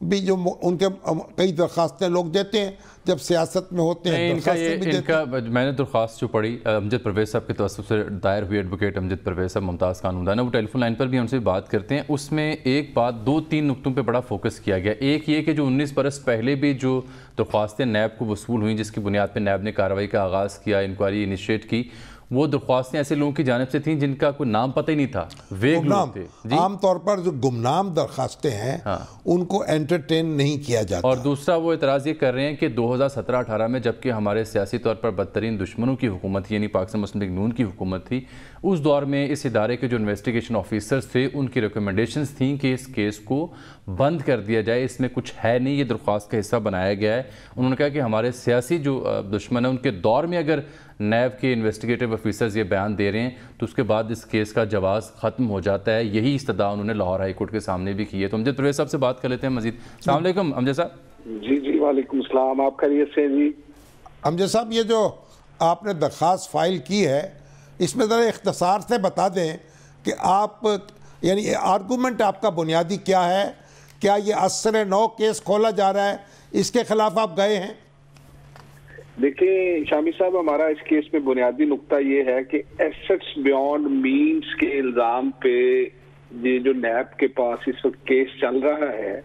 بھی جو ان کے کئی درخواستیں لوگ دیتے ہیں جب سیاست میں ہوتے ہیں میں نے درخواست جو پڑھی امجد پرویز صاحب کے توسط سے دائر ہوئی ایڈوکیٹ امجد پرویز صاحب ممتاز قانوندان ہے، وہ ٹیلی فون لائن پر بھی ہم سے بات کرتے ہیں. اس میں ایک بات 2-3 نقطوں پہ بڑا فوکس کیا گیا. ایک یہ کہ جو 19 برس پہلے بھی جو درخواستیں نیب کو وصول ہوئیں جس کی بنیاد پہ نیب نے کارروائی کا آغاز کیا، انکوائری انیشیٹ کی، وہ درخواستیں ایسے لوگوں کی جانب سے تھیں جن کا کوئی نام پتہ ہی نہیں تھا، ویگ لوگ تھے. عام طور پر جو گمنام درخواستیں ہیں ان کو انٹرٹین نہیں کیا جاتا. اور دوسرا وہ اعتراض یہ کر رہے ہیں کہ 2017-18 میں جبکہ ہمارے سیاسی طور پر بدترین دشمنوں کی حکومت یعنی پاکستان مسلم لیگ نون کی حکومت تھی، اس دور میں اس ادارے کے جو انویسٹیگیشن آفیسرز تھے ان کی ریکمنڈیشنز تھیں کہ اس کیس کو بند کر دیا جائے، اس میں کچھ ہے نہیں، یہ درخواست کا حصہ بنایا گیا ہے. انہوں نے کہا کہ ہمارے سیاسی جو دشمن ہیں ان کے دور میں اگر نیب کے انویسٹیگیٹو آفیسرز یہ بیان دے رہے ہیں تو اس کے بعد اس کیس کا جواز ختم ہو جاتا ہے. یہی استدعا انہوں نے لاہور ہائی کورٹ کے سامنے بھی کی ہے. تو امجد پرویز صاحب سے بات کر لیتے ہیں مزید. السلام علیکم امجد صاحب. جی وعلیکم السلام. آپ خیریت سے جی؟ امجد صاحب یہ جو آپ نے درخواست فائل کی ہے اس میں ذرا اختصار سے بتا دیں کہ آپ یعنی آرگومنٹ آپ کا بنیادی کیا ہے؟ کیا یہ اثر نو کیس کھولا جا رہا ہے، اس کے خلاف آپ گئے ہیں؟ دیکھیں شامی صاحب، ہمارا اس کیس میں بنیادی نقطہ یہ ہے کہ ایسٹس بیونڈ مینز کے الزام پہ یہ جو نیب کے پاس اس وقت کیس چل رہا ہے،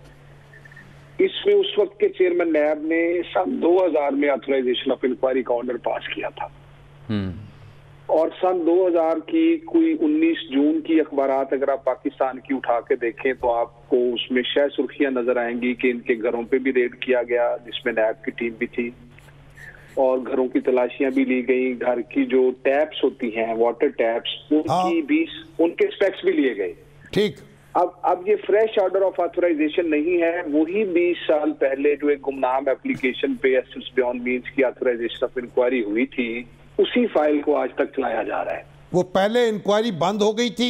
اس میں اس وقت کے چیئرمین نیب نے سن 2000 میں آتھورائزیشن آف انکوائری کا آرڈر پاس کیا تھا، اور سن 2000 کی کوئی 19 جون کی اخبارات اگر آپ پاکستان کی اٹھا کے دیکھیں تو آپ کو اس میں شہ سرخیاں نظر آئیں گی کہ ان کے گھروں پہ بھی ریڈ کیا گیا جس میں نیب کی ٹیم بھی تھی، اور گھروں کی تلاشیاں بھی لی گئی. گھر کی جو ٹیپس ہوتی ہیں واٹر ٹیپس ان کی بھی ان کے اسپیکس بھی لیے گئے. ٹھیک. اب یہ فریش آرڈر آف آتھورائزیشن نہیں ہے، وہی 20 سال پہلے جو ایک گمنام اپلیکیشن پہ ایسٹس بیونڈ مینز کی آتھورائزیشن آف انکوائری ہوئی تھی اسی فائل کو آج تک چلایا جا رہا ہے. وہ پہلے انکوائری بند ہو گئی تھی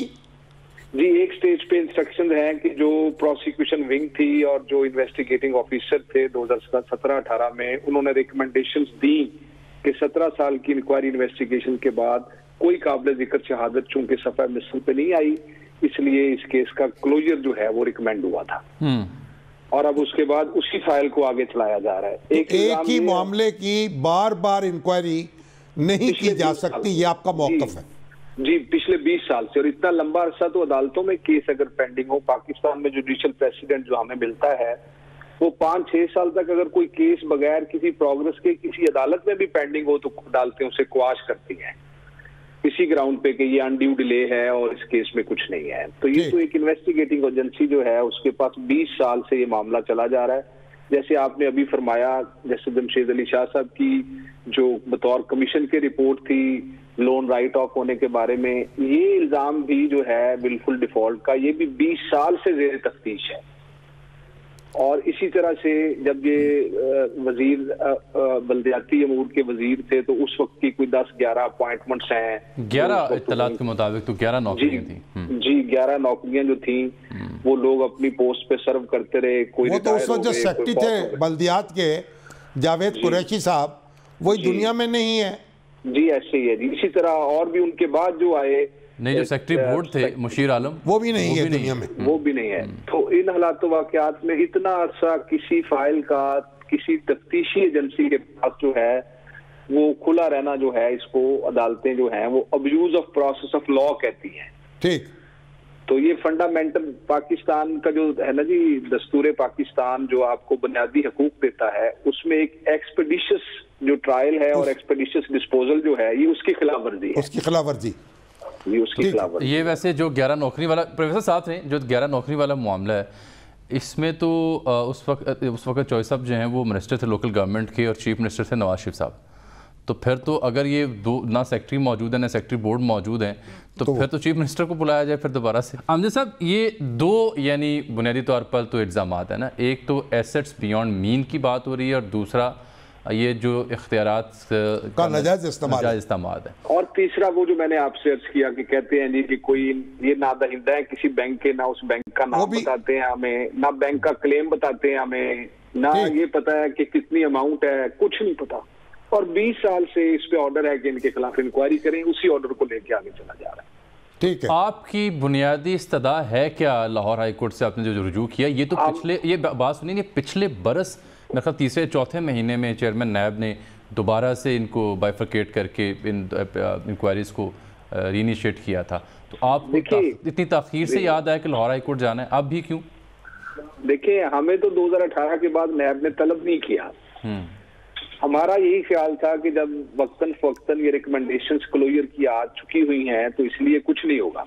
جی. ایک سٹیج پہ انسٹرکشن ہیں کہ جو پروسیکیوشن ونگ تھی اور جو انویسٹیگیٹنگ آفیسر تھے 2017-18 میں انہوں نے ریکمنڈیشنز دی کہ 17 سال کی انکوائری انویسٹیگیشن کے بعد کوئی قابل ذکر شہادت چونکہ صفحہ مثل پہ نہیں آئی اس لیے اس کیس کا کلوجر جو ہے وہ ریکمینڈ ہوا تھا، اور اب اس کے بعد اسی فائل کو آگے چلایا جا رہا ہے. ایک ہی معاملے کی بار بار انکوائری نہیں کی جا سکتی، یہ آپ کا موقف ہے؟ جی پچھلے 20 سال سے، اور اتنا لمبا عرصہ تو عدالتوں میں کیس اگر پینڈنگ ہو، پاکستان میں جوڈیشل پریسیڈنٹ جو ہمیں ملتا ہے وہ 5-6 سال تک اگر کوئی کیس بغیر کسی پروگرس کے کسی عدالت میں بھی پینڈنگ ہو تو عدالتیں اسے کواش کرتی ہیں اسی گراؤنڈ پہ کہ یہ انڈیو ڈیلے ہے اور اس کیس میں کچھ نہیں ہے. تو یہ تو ایک انویسٹیگیٹنگ ایجنسی جو ہے اس کے پاس 20 سال سے یہ معاملہ چلا جا رہا ہے. جیسے آپ نے ابھی فرمایا، جیسے جمشید علی شاہ صاحب کی جو بطور کمیشن کی رپورٹ تھی لون رائٹ آف ہونے کے بارے میں، یہ الزام بھی جو ہے بالکل ڈیفالٹ کا یہ بھی 20 سال سے زیر تفتیش ہے. اور اسی طرح سے جب یہ وزیر بلدیاتی امور کے وزیر تھے تو اس وقت کی کوئی 10-11 اپوائنٹمنٹس ہیں، 11 اطلاعات کے مطابق تو 11 نوکریاں تھیں. جی 11 نوکریاں جو تھیں وہ لوگ اپنی پوسٹ پہ سرو کرتے رہے. کوئی وہ تو اس وقت جو سیکٹری تھے بلدیات کے جاوید قریشی صاحب وہی دنیا میں نہیں ہے. جی ایسے ہی ہے جی. اسی طرح اور بھی ان کے بعد جو آئے نہیں، جو سیکٹری بورڈ تھے مشیر عالم وہ بھی نہیں ہے دنیا میں، وہ بھی نہیں ہے. تو ان حالات و واقعات میں اتنا عرصہ کسی فائل کا کسی تفتیشی ایجنسی کے پاس جو ہے وہ کھلا رہنا جو ہے اس کو عدالتیں جو ہیں وہ abuse of process of law کہتی ہیں. ٹھیک. تو یہ فنڈامنٹل پاکستان کا جو ہے نا جی دستور پاکستان جو آپ کو بنیادی حقوق دیتا ہے اس میں ایک ایکسپیڈیشس جو ٹرائل ہے اور ایکسپیڈیشس ڈسپوزل جو ہے یہ اس کی خلاف ورزی ہے. اس کی خلاف ورزی یہ ویسے جو 11 نوکری والا پروفیسر ساتھ ہیں جو 11 نوکری والا معاملہ ہے اس میں تو اس وقت چوہے صاحب جو ہیں وہ منسٹر تھے لوکل گورنمنٹ کے اور چیف منسٹر تھے نواز شریف صاحب. تو پھر تو اگر یہ نہ سیکٹری موجود ہے نہ سیکٹری بورڈ موجود ہیں تو پھر تو چیف منسٹر کو بلایا جائے پھر دوبارہ سے. امجد صاحب یہ دو یعنی بنیادی طور پر تو الزامات ہیں نا، ایک تو ایسٹس بیونڈ مین کی بات ہو رہی ہے اور دوسرا یہ جو اختیارات کا ناجائز استعمال ہے، اور تیسرا وہ جو میں نے آپ سے عرض کیا کہ کہتے ہیں جی کہ کوئی یہ نہ دہندہ ہے کسی بینک کے، نہ اس بینک کا نام بتاتے ہیں ہمیں، نہ بینک کا کلیم بتاتے ہیں ہمیں، نہ یہ پتا ہے کہ کتنی اماؤنٹ ہے، کچھ نہیں پتا. اور 20 سال سے اس پہ آرڈر ہے کہ ان کے خلاف انکوائری کریں، اسی آرڈر کو لے کے آگے چلا جا رہا ہے. ٹھیک ہے، آپ کی بنیادی استدعا ہے کیا لاہور ہائی کورٹ سے آپ نے جو رجوع کیا؟ یہ تو یہ بات سنیں، یہ پچھلے برس میرے خیال تیسرے چوتھے مہینے میں چیئرمین نیب نے دوبارہ سے ان کو بائیفرکیٹ کر کے ان انکوائریز کو ری انیشیٹ کیا تھا، تو آپ کو اتنی تاخیر سے یاد آیا کہ لاہور ہائی کورٹ جانا ہے، اب بھی کیوں؟ دیکھیں ہمیں تو 2018 کے بعد نیب نے طلب نہیں کیا، ہمارا یہی خیال تھا کہ جب وقتاً فوقتاً یہ ریکمنڈیشنز کلوئر کی آ چکی ہوئی ہیں تو اس لیے کچھ نہیں ہوگا،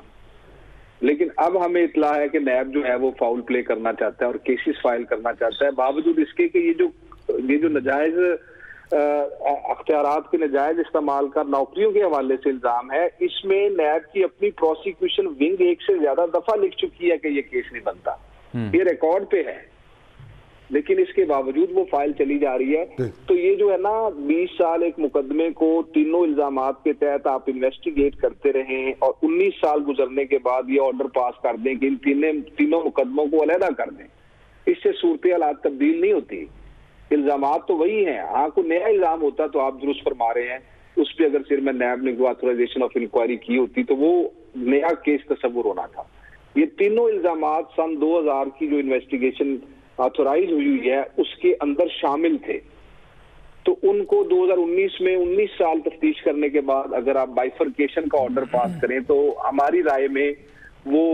لیکن اب ہمیں اطلاع ہے کہ نیب جو ہے وہ فاؤل پلے کرنا چاہتا ہے اور کیسز فائل کرنا چاہتا ہے، باوجود اس کے کہ یہ جو نجائز اختیارات کے نجائز استعمال کا نوکریوں کے حوالے سے الزام ہے، اس میں نیب کی اپنی پروسیکیوشن ونگ ایک سے زیادہ دفعہ لکھ چکی ہے کہ یہ کیس نہیں بنتا، یہ ریکارڈ پہ ہے، لیکن اس کے باوجود وہ فائل چلی جا رہی ہے۔ تو یہ جو ہے نا 20 سال ایک مقدمے کو تینوں الزامات کے تحت آپ انویسٹیگیٹ کرتے رہیں اور 19 سال گزرنے کے بعد یہ آرڈر پاس کر دیں کہ ان تینوں مقدموں کو علیحدہ کر دیں، اس سے صورتحال تبدیل نہیں ہوتی، الزامات تو وہی ہیں۔ ہاں کوئی نیا الزام ہوتا تو آپ درست فرما رہے ہیں، اس پہ اگر چیئرمین نیب نے آتھورائزیشن آف انکوائری کی ہوتی تو وہ نیا کیس تصور ہونا تھا۔ یہ تینوں الزامات سن 2000 کی جو انویسٹیگیشن آتھورائز ہوئی ہے اس کے اندر شامل تھے، تو ان کو 2019 میں 19 سال تفتیش کرنے کے بعد اگر آپ بائیفرکیشن کا آرڈر پاس کریں تو ہماری رائے میں وہ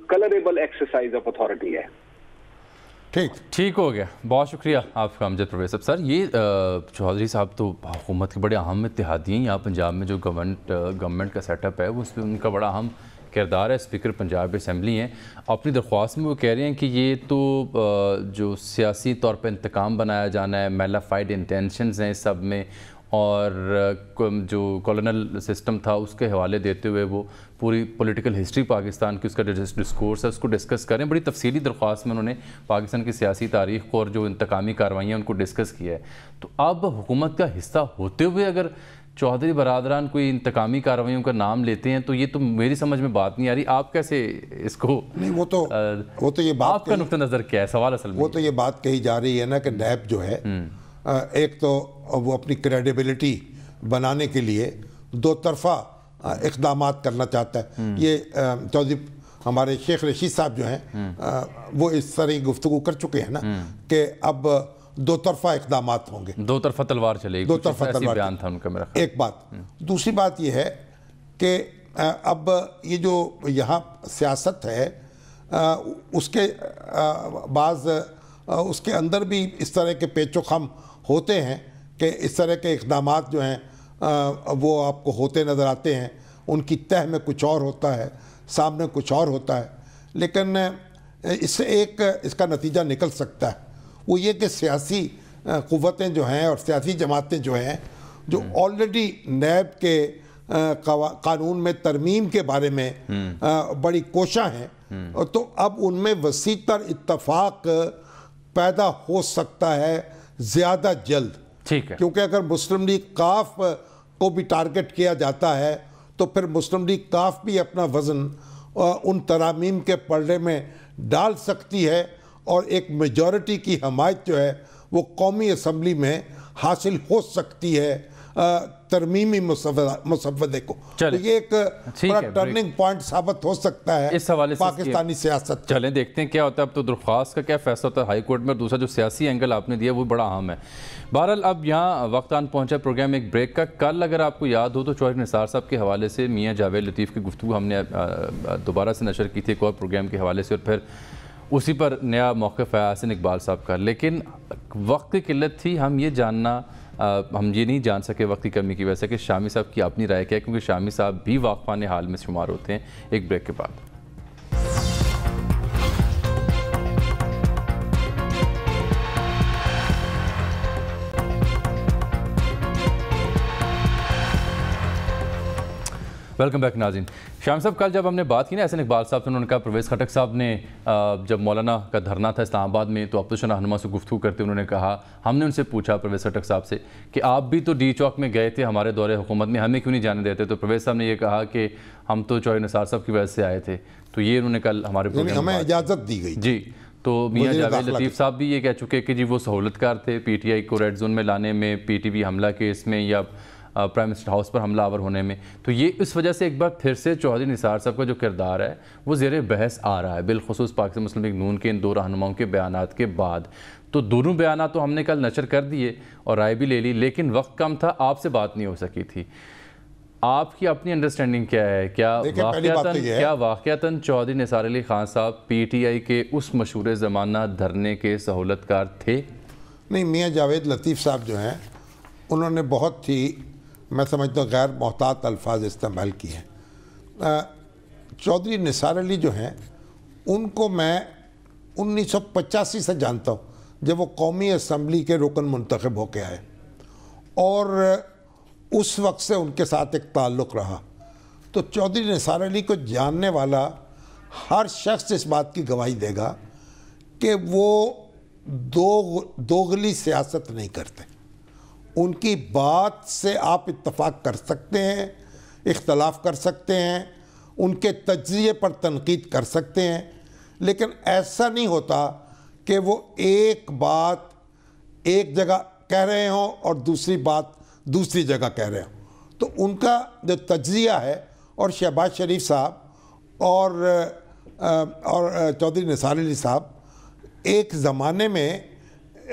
کلریبل ایکسرسائز آف اتھارٹی ہے۔ ٹھیک ہو گیا، بہت شکریہ آپ کا امجد پرویز صاحب۔ سر یہ چودھری صاحب تو حکومت کے بڑے اہم اتحادی ہیں، یہاں پنجاب میں جو گورنمنٹ کا سیٹ اپ ہے وہ اس میں ان کا بڑا اہم کردار ہے، اسپیکر پنجاب اسمبلی ہیں۔ اپنی درخواست میں وہ کہہ رہے ہیں کہ یہ تو جو سیاسی طور پہ انتقام بنایا جانا ہے، میلافائڈ انٹینشنز ہیں اس سب میں، اور جو کولونل سسٹم تھا اس کے حوالے دیتے ہوئے وہ پوری پولیٹیکل ہسٹری پاکستان کی اس کا ڈسکورس ہے اس کو ڈسکس کریں۔ بڑی تفصیلی درخواست میں انہوں نے پاکستان کی سیاسی تاریخ کو اور جو انتقامی کارروائیاں ان کو ڈسکس کیا ہے۔ تو اب حکومت کا حصہ ہوتے ہوئے اگر چودھری برادران کوئی انتقامی کارروائیوں کا نام لیتے ہیں تو یہ تو میری سمجھ میں بات نہیں آ رہی، آپ کیسے اس کو نہیں وہ تو یہ بات آپ کا نقطہ نظر کیا ہے؟ سوال اصل میں وہ تو یہ بات کہی جا رہی ہے نا کہ نیب جو ہے ایک تو وہ اپنی کریڈیبلٹی بنانے کے لیے دو طرفہ اقدامات کرنا چاہتا ہے۔ یہ چودھری ہمارے شیخ رشید صاحب جو ہیں وہ اس طرح کی گفتگو کر چکے ہیں نا کہ اب دو طرفہ اقدامات ہوں گے، دو طرفہ تلوار چلے گی، دو طرفہ تلوار بیان تھا ان کا میرا۔ ایک بات، دوسری بات یہ ہے کہ اب یہ جو یہاں سیاست ہے اس کے بعض اس کے اندر بھی اس طرح کے پیچ و خم ہوتے ہیں کہ اس طرح کے اقدامات جو ہیں وہ آپ کو ہوتے نظر آتے ہیں، ان کی تہ میں کچھ اور ہوتا ہے، سامنے کچھ اور ہوتا ہے، لیکن اس سے ایک اس کا نتیجہ نکل سکتا ہے، وہ یہ کہ سیاسی قوتیں جو ہیں اور سیاسی جماعتیں جو ہیں جو آلریڈی نیب کے قانون میں ترمیم کے بارے میں بڑی کوشاں ہیں، تو اب ان میں وسیع تر اتفاق پیدا ہو سکتا ہے زیادہ جلد، کیونکہ اگر مسلم لیگ کاف کو بھی ٹارگٹ کیا جاتا ہے تو پھر مسلم لیگ کاف بھی اپنا وزن ان ترامیم کے پلڑے میں ڈال سکتی ہے اور ایک میجورٹی کی حمایت جو ہے وہ قومی اسمبلی میں حاصل ہو سکتی ہے ترمیمی مسودے کو۔ تو یہ ایک بڑا ٹرننگ پوائنٹ ثابت ہو سکتا ہے اس حوالے سے پاکستانی سیاست۔ چلیں دیکھتے ہیں کیا ہوتا ہے، اب تو درخواست کا کیا فیصلہ ہوتا ہے ہائی کورٹ میں، اور دوسرا جو سیاسی اینگل آپ نے دیا وہ بڑا اہم ہے۔ بہرحال اب یہاں وقت آن پہنچا پروگرام ایک بریک کا۔ کل اگر آپ کو یاد ہو تو چودھری نثار صاحب کے حوالے سے میاں جاوید لطیف کی گفتگو ہم نے دوبارہ سے نشر کی تھی ایک اور پروگرام کے حوالے سے، اور پھر اسی پر نیا موقف ہے حسن اقبال صاحب کا، لیکن وقت کی قلت تھی، ہم یہ نہیں جان سکے وقت کی کمی کی وجہ سے کہ شامی صاحب کی اپنی رائے کیا ہے، کیونکہ شامی صاحب بھی واقفان حال میں شمار ہوتے ہیں۔ ایک بریک کے بعد ویلکم بیک ناظرین۔ شام صاحب کل جب ہم نے بات کی نا حسن اقبال صاحب سے، انہوں نے کہا پرویز خٹک صاحب نے جب مولانا کا دھرنا تھا اسلام آباد میں تو اپوزیشن رہنما سے گفتگو کرتے انہوں نے کہا، ہم نے ان سے پوچھا پرویز خٹک صاحب سے کہ آپ بھی تو ڈی چوک میں گئے تھے ہمارے دور حکومت میں، ہمیں کیوں نہیں جانے دیتے؟ تو پرویز صاحب نے یہ کہا کہ ہم تو چودھری نثار صاحب کی وجہ سے آئے تھے، تو یہ انہوں نے کل ہمارے پروگرام ہمیں اجازت دی گئی جی۔ تو میاں جاوید لطیف صاحب بھی یہ کہہ چکے کہ جی وہ سہولت کار تھے پی ٹی آئی کو ریڈ زون میں لانے میں، پی ٹی وی حملہ کیس میں یا پرائم منسٹر ہاؤس پر حملہ آور ہونے میں. تو یہ اس وجہ سے ایک بار پھر سے چودھری نثار صاحب کا جو کردار ہے وہ زیر بحث آ رہا ہے, بالخصوص پاکستان مسلم لیگ نون کے ان دو رہنماؤں کے بیانات کے بعد. تو دونوں بیانات تو ہم نے کل نشر کر دیے اور رائے بھی لے لی, لیکن وقت کم تھا, آپ سے بات نہیں ہو سکی تھی. آپ کی اپنی انڈرسٹینڈنگ کیا ہے؟ کیا واقعتاً چودھری نثار علی خان صاحب پی ٹی آئی کے اس مشہور زمانہ دھرنے کے سہولت کار تھے؟ نہیں, میاں جاوید لطیف صاحب جو ہیں انہوں نے بہت ہی, میں سمجھتا ہوں, غیر محتاط الفاظ استعمال کیے ہیں. چودھری نثار علی جو ہیں ان کو میں 1985 سے جانتا ہوں, جب وہ قومی اسمبلی کے رکن منتخب ہو کے آئے, اور اس وقت سے ان کے ساتھ ایک تعلق رہا. تو چودھری نثار علی کو جاننے والا ہر شخص اس بات کی گواہی دے گا کہ وہ دوغلی سیاست نہیں کرتے. ان کی بات سے آپ اتفاق کر سکتے ہیں, اختلاف کر سکتے ہیں, ان کے تجزیے پر تنقید کر سکتے ہیں, لیکن ایسا نہیں ہوتا کہ وہ ایک بات ایک جگہ کہہ رہے ہوں اور دوسری بات دوسری جگہ کہہ رہے ہوں. تو ان کا جو تجزیہ ہے, اور شہباز شریف صاحب اور چودھری نثار علی صاحب ایک زمانے میں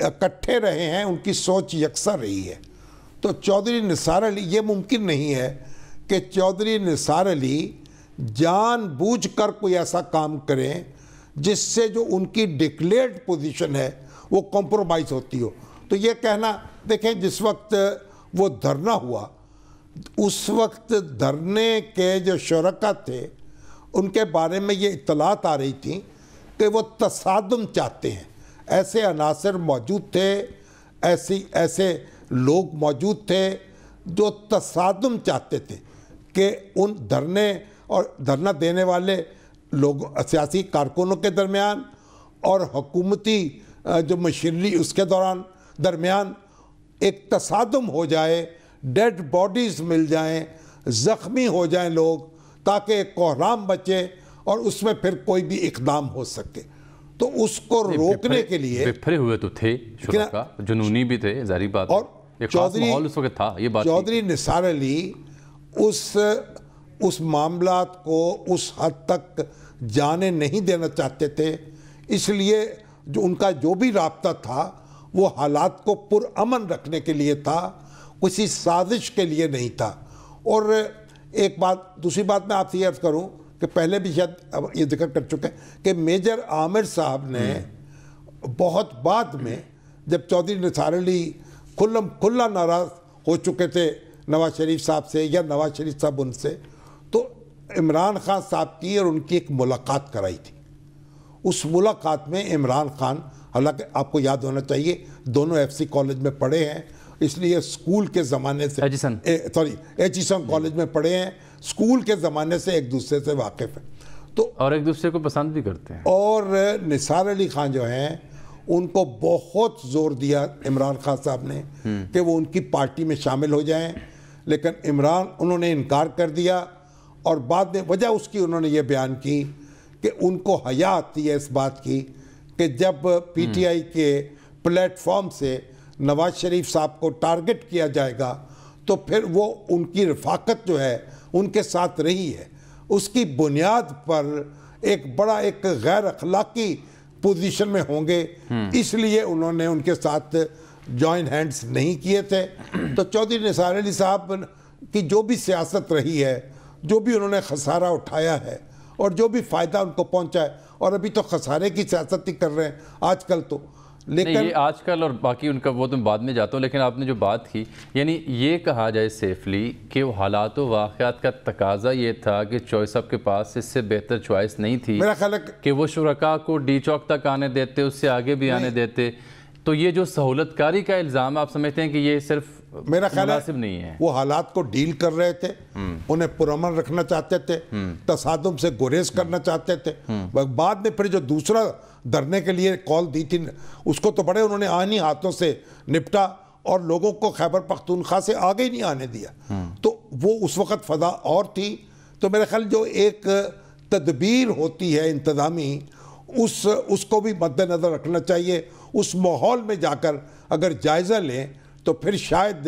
اکٹھے رہے ہیں, ان کی سوچ یکساں رہی ہے. تو چودھری نثار علی, یہ ممکن نہیں ہے کہ چودھری نثار علی جان بوجھ کر کوئی ایسا کام کریں جس سے جو ان کی ڈکلیئرڈ پوزیشن ہے وہ کمپرومائز ہوتی ہو. تو یہ کہنا, دیکھیں جس وقت وہ دھرنا ہوا, اس وقت دھرنے کے جو شرکا تھے ان کے بارے میں یہ اطلاعات آ رہی تھیں کہ وہ تصادم چاہتے ہیں. ایسے عناصر موجود تھے, ایسے لوگ موجود تھے جو تصادم چاہتے تھے کہ ان دھرنے اور دھرنا دینے والے لوگ, سیاسی کارکنوں کے درمیان اور حکومتی جو مشینری اس کے درمیان ایک تصادم ہو جائے, ڈیڈ باڈیز مل جائیں, زخمی ہو جائیں لوگ, تاکہ ایک کوہرام بچے اور اس میں پھر کوئی بھی اقدام ہو سکے. تو اس کو روکنے کے لیے بپھرے ہوئے تو تھے شرکا, جنونی بھی تھے, ظاہری بات, اور ایک خاص ماحول اس وقت تھا. یہ بات چودھری نثار علی اس معاملات کو اس حد تک جانے نہیں دینا چاہتے تھے. اس لیے جو ان کا جو بھی رابطہ تھا وہ حالات کو پرامن رکھنے کے لیے تھا, کسی سازش کے لیے نہیں تھا. اور ایک بات, دوسری بات میں آپ سے یہ عرض کروں کہ پہلے بھی شاید یہ ذکر کر چکے کہ میجر عامر صاحب نے بہت بعد میں, جب چودھری نثار علی کھلا ناراض ہو چکے تھے نواز شریف صاحب سے یا نواز شریف صاحب ان سے, تو عمران خان صاحب کی اور ان کی ایک ملاقات کرائی تھی. اس ملاقات میں عمران خان, حالانکہ آپ کو یاد ہونا چاہیے دونوں ایف سی کالج میں پڑھے ہیں, اس لیے اسکول کے زمانے سے ایچیسن کالج میں پڑھے ہیں, اسکول کے زمانے سے ایک دوسرے سے واقف ہیں, تو اور ایک دوسرے کو پسند بھی کرتے ہیں. اور نثار علی خان جو ہیں ان کو بہت زور دیا عمران خان صاحب نے کہ وہ ان کی پارٹی میں شامل ہو جائیں, لیکن انہوں نے انکار کر دیا. اور بعد میں وجہ اس کی انہوں نے یہ بیان کی کہ ان کو حیا آتی ہے اس بات کی کہ جب پی ٹی آئی کے پلیٹ فارم سے نواز شریف صاحب کو ٹارگٹ کیا جائے گا تو پھر وہ ان کی رفاقت جو ہے ان کے ساتھ رہی ہے, اس کی بنیاد پر ایک غیر اخلاقی پوزیشن میں ہوں گے, اس لیے انہوں نے ان کے ساتھ جوائن ہینڈز نہیں کیے تھے. تو چودھری نثار علی صاحب کی جو بھی سیاست رہی ہے, جو بھی انہوں نے خسارہ اٹھایا ہے اور جو بھی فائدہ ان کو پہنچا ہے, اور ابھی تو خسارے کی سیاست ہی کر رہے ہیں آج کل تو, لیکن یہ آج کل اور باقی ان کا وہ تو بعد میں جاتا ہوں, لیکن آپ نے جو بات کی, یعنی یہ کہا جائے سیفلی کہ وہ حالات و واقعات کا تقاضا یہ تھا کہ چوائس صاحب کے پاس اس سے بہتر چوائس نہیں تھی میرا خیال ہے کہ وہ شرکا کو ڈی چوک تک آنے دیتے, اس سے آگے بھی آنے دیتے. تو یہ جو سہولت کاری کا الزام آپ سمجھتے ہیں کہ یہ صرف میرا خیال مناسب نہیں ہے؟ وہ حالات کو ڈیل کر رہے تھے, انہیں پرامن رکھنا چاہتے تھے, تصادم سے گریز کرنا چاہتے تھے. بعد میں پھر جو دوسرا دھرنے کے لیے کال دی تھی اس کو تو بڑے انہوں نے آئینی ہاتھوں سے نپٹا اور لوگوں کو خیبر پختونخوا سے آگے ہی نہیں آنے دیا. تو وہ اس وقت فضا اور تھی. تو میرا خیال جو ایک تدبیر ہوتی ہے انتظامی, اس کو بھی مد نظر رکھنا چاہیے. اس ماحول میں جا کر اگر جائزہ لیں تو پھر شاید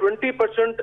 20%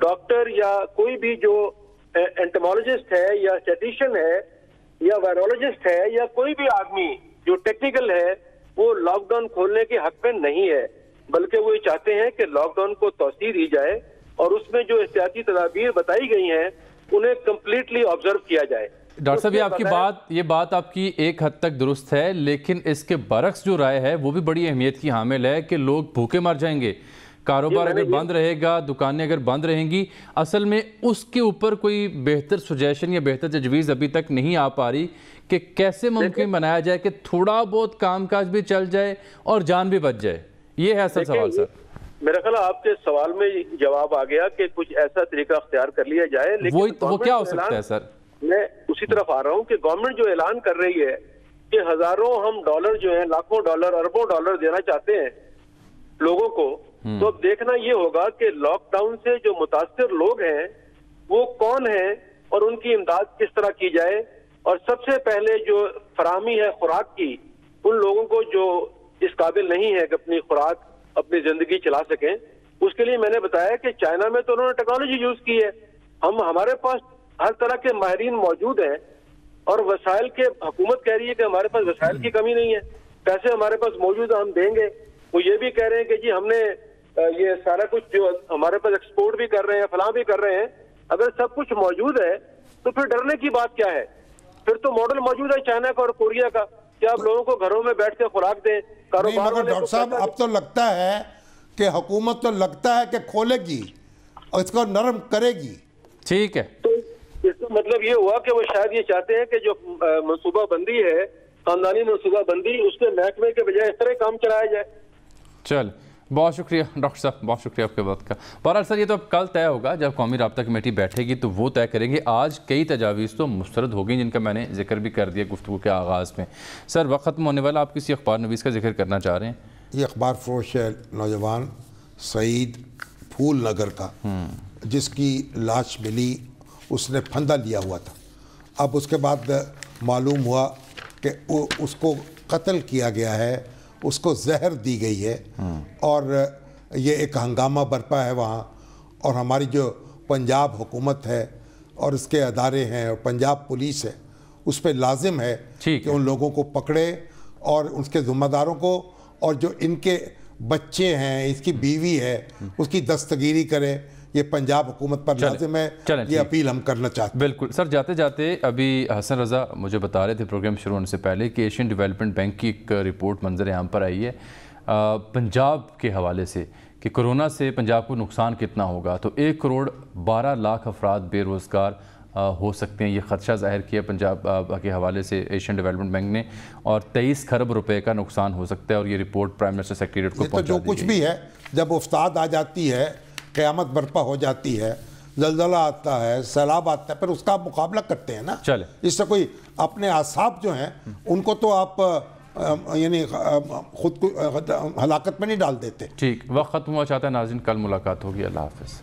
ڈاکٹر یا کوئی بھی جو اینٹمولوجسٹ ہے یا اسٹیٹیشین ہے یا وائرولوجسٹ ہے یا کوئی بھی آدمی جو ٹیکنیکل ہے وہ لاک ڈاؤن کھولنے کے حق میں نہیں ہے، بلکہ وہ یہ چاہتے ہیں کہ لاک ڈاؤن کو توسیع دی جائے اور اس میں جو احتیاطی تدابیر بتائی گئی ہیں انہیں کمپلیٹلی آبزرو کیا جائے۔ ڈاکٹر صاحب یہ بات آپ کی ایک حد تک درست ہے، لیکن اس کے برعکس جو رائے ہے وہ بھی بڑی اہمیت کی حامل ہے کہ لوگ بھوکے مر جائیں گے، کاروبار اگر بند رہے گا، دکانیں اگر بند رہیں گی۔ اصل میں اس کے اوپر کوئی بہتر سجیشن یا بہتر تجویز ابھی تک نہیں آ پا رہی کہ کیسے ممکن بنایا جائے کہ تھوڑا بہت کام کاج بھی چل جائے اور جان بھی بچ جائے۔ یہ ہے اصل سوال سر۔ میرا خیال آپ کے سوال میں جواب آ گیا کہ کچھ ایسا طریقہ اختیار کر لیا جائے، لیکن وہ کیا ہو سکتا ہے سر؟ میں اسی طرف آ رہا ہوں کہ گورنمنٹ جو اعلان کر رہی ہے کہ ہزاروں ہم ڈالر جو ہیں، لاکھوں ڈالر، اربوں ڈالر دینا چاہتے ہیں لوگوں کو، تو اب دیکھنا یہ ہوگا کہ لاک ڈاؤن سے جو متاثر لوگ ہیں وہ کون ہیں اور ان کی امداد کس طرح کی جائے، اور سب سے پہلے جو فراہمی ہے خوراک کی ان لوگوں کو جو اس قابل نہیں ہے کہ اپنی خوراک اپنی زندگی چلا سکیں، اس کے لیے میں نے بتایا کہ چائنا میں تو انہوں نے ٹیکنالوجی یوز کی ہے، ہمارے پاس ہر طرح کے ماہرین موجود ہیں اور وسائل کے حکومت کہہ رہی ہے کہ ہمارے پاس وسائل کی کمی نہیں ہے، پیسے ہمارے پاس موجود ہیں، ہم دیں گے۔ وہ یہ بھی کہہ رہے ہیں کہ جی ہم نے یہ سارا کچھ جو ہمارے پاس ایکسپورٹ بھی کر رہے ہیں، فلاں بھی کر رہے ہیں۔ اگر سب کچھ موجود ہے تو پھر ڈرنے کی بات کیا ہے؟ پھر تو ماڈل موجود ہے چائنا کا اور کوریا کا کہ آپ لوگوں کو گھروں میں بیٹھ کے خوراک دیں۔ مگر ڈاکٹر صاحب اب تو لگتا ہے کہ حکومت تو لگتا ہے کہ کھولے گی اور اس کو نرم کرے گی۔ ٹھیک ہے، تو اس کا مطلب یہ ہوا کہ وہ شاید یہ چاہتے ہیں کہ جو منصوبہ بندی ہے، خاندانی منصوبہ بندی، اس کے محکمے کے بجائے اس طرح کام چلایا جائے۔ چل بہت شکریہ ڈاکٹر صاحب، بہت شکریہ آپ کے وقت کا۔ بہرحال سر یہ تو اب کل طے ہوگا جب قومی رابطہ کمیٹی بیٹھے گی تو وہ طے کریں گے۔ آج کئی تجاویز تو مسترد ہو گئی جن کا میں نے ذکر بھی کر دیا گفتگو کے آغاز میں۔ سر وقت ختم ہونے والا، آپ کسی اخبار نویس کا ذکر کرنا چاہ رہے ہیں؟ یہ اخبار فروش ہے نوجوان سعید پھول نگر کا، جس کی لاش ملی اس نے پھندا لیا ہوا تھا۔ اب اس کے بعد معلوم ہوا کہ اس کو قتل کیا گیا ہے، اس کو زہر دی گئی ہے، اور یہ ایک ہنگامہ برپا ہے وہاں۔ اور ہماری جو پنجاب حکومت ہے اور اس کے ادارے ہیں اور پنجاب پولیس ہے، اس پہ لازم ہے کہ ان لوگوں کو پکڑے اور اس کے ذمہ داروں کو، اور جو ان کے بچے ہیں، اس کی بیوی ہے، اس کی دستگیری کرے۔ یہ پنجاب حکومت پر لازم ہے، یہ اپیل ہم کرنا چاہتے ہیں۔ بالکل سر، جاتے جاتے ابھی حسن رضا مجھے بتا رہے تھے پروگرام شروع ہونے سے پہلے کہ ایشین ڈیولپمنٹ بینک کی ایک رپورٹ منظر عام پر آئی ہے پنجاب کے حوالے سے کہ کرونا سے پنجاب کو نقصان کتنا ہوگا۔ تو 1 کروڑ 12 لاکھ افراد بے روزگار ہو سکتے ہیں، یہ خدشہ ظاہر کیا پنجاب کے حوالے سے ایشین ڈیولپمنٹ بینک نے، اور 23 کھرب روپے کا نقصان ہو سکتا ہے، اور یہ رپورٹ پرائم منسٹر سیکریٹریٹ کو پہنچا دی گئی۔ جو کچھ بھی ہے، جب افتاد آ جاتی ہے، قیامت برپا ہو جاتی ہے، زلزلہ آتا ہے، سیلاب آتا ہے، پھر اس کا آپ مقابلہ کرتے ہیں نا۔ اس سے کوئی اپنے اعصاب جو ہیں ان کو تو آپ یعنی خود کو ہلاکت میں نہیں ڈال دیتے۔ ٹھیک، وقت ختم ہوا چاہتا ہے ناظرین، کل ملاقات ہوگی، اللہ حافظ۔